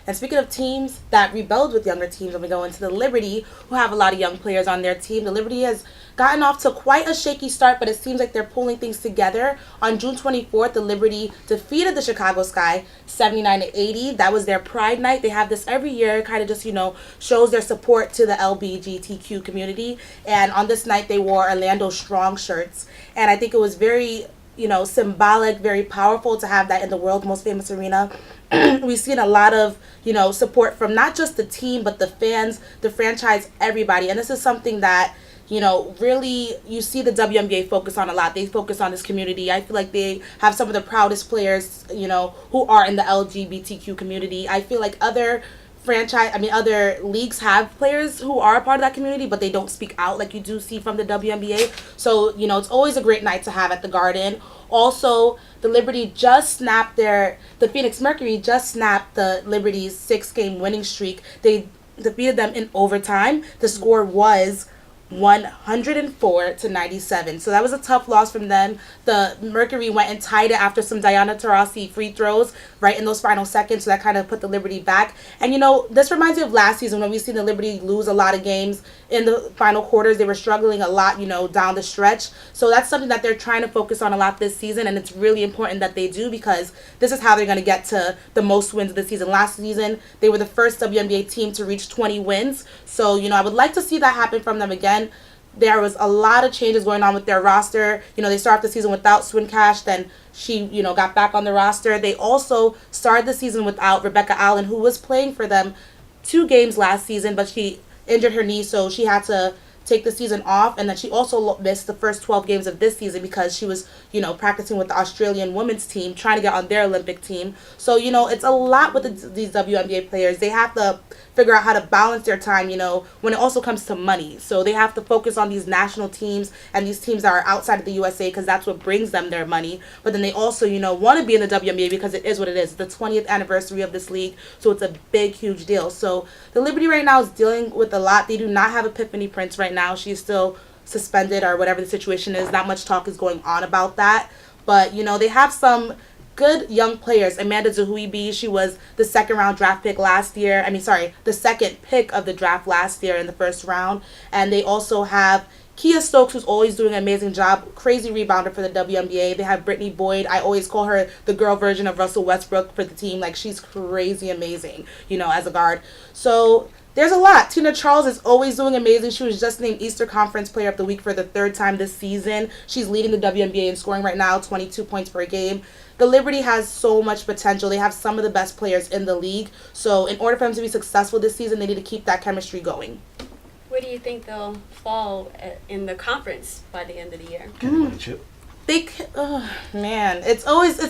And speaking of teams that rebuild with younger teams, when we go into the Liberty, who have a lot of young players on their team, the Liberty has gotten off to quite a shaky start, but it seems like they're pulling things together. On June 24th, the Liberty defeated the Chicago Sky 79-80. That was their Pride Night. They have this every year, kind of just, shows their support to the LGBTQ community. And on this night, they wore Orlando Strong shirts. And I think it was very, symbolic, very powerful to have that in the world's most famous arena. We've seen a lot of, support from not just the team, but the fans, the franchise, everybody. And this is something that, really you see the WNBA focus on a lot. They focus on this community. I feel like they have some of the proudest players, who are in the LGBTQ community. I feel like other leagues have players who are a part of that community, but they don't speak out like you do see from the WNBA. So, it's always a great night to have at the Garden. Also, the Liberty the Phoenix Mercury just snapped the Liberty's 6-game winning streak. They defeated them in overtime. The score was 104-97. So that was a tough loss from them. The Mercury went and tied it after some Diana Taurasi free throws right in those final seconds. So that kind of put the Liberty back. And this reminds me of last season when we've seen the Liberty lose a lot of games in the final quarters. They were struggling a lot, down the stretch. So that's something that they're trying to focus on a lot this season. And it's really important that they do, because this is how they're going to get to the most wins of the season. Last season, they were the first WNBA team to reach 20 wins. So, I would like to see that happen from them again. There was a lot of changes going on with their roster. They started off the season without Swincash, then she, got back on the roster. They also started the season without Rebecca Allen, who was playing for them 2 games last season, but she injured her knee, so she had to take the season off. And then she also missed the first 12 games of this season because she was, practicing with the Australian women's team, trying to get on their Olympic team. So, it's a lot with these WNBA players. They have to figure out how to balance their time, when it also comes to money. So they have to focus on these national teams and these teams that are outside of the USA, because that's what brings them their money. But then they also, want to be in the WNBA because it is what it is. It's the 20th anniversary of this league, so it's a big, huge deal. So the Liberty right now is dealing with a lot. They do not have Epiphany Prince right now. She's still suspended or whatever the situation is. Not much talk is going on about that. But, they have some good young players. Amanda Zahuibi, she was the second pick of the draft last year in the first round. And they also have Kia Stokes, who's always doing an amazing job, crazy rebounder for the WNBA. They have Brittany Boyd. I always call her the girl version of Russell Westbrook for the team. Like, she's crazy amazing, as a guard. So there's a lot. Tina Charles is always doing amazing. She was just named Easter Conference Player of the Week for the 3rd time this season. She's leading the WNBA in scoring right now, 22 points per game. The Liberty has so much potential. They have some of the best players in the league. So in order for them to be successful this season, they need to keep that chemistry going. Where do you think they'll fall in the conference by the end of the year? Can they win a chip? It's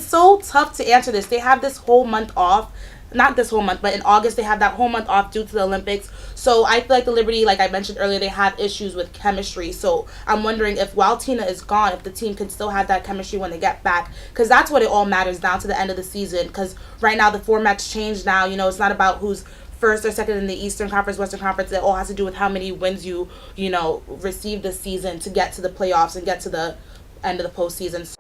so tough to answer this. They have this whole month off. Not this whole month, but in August they have that whole month off due to the Olympics. So I feel like the Liberty, like I mentioned earlier, they have issues with chemistry. So I'm wondering if while Tina is gone, if the team can still have that chemistry when they get back. Because that's what it all matters down to the end of the season. Because right now the format's changed now. It's not about who's first or second in the Eastern Conference, Western Conference. It all has to do with how many wins you receive this season to get to the playoffs and get to the end of the postseason.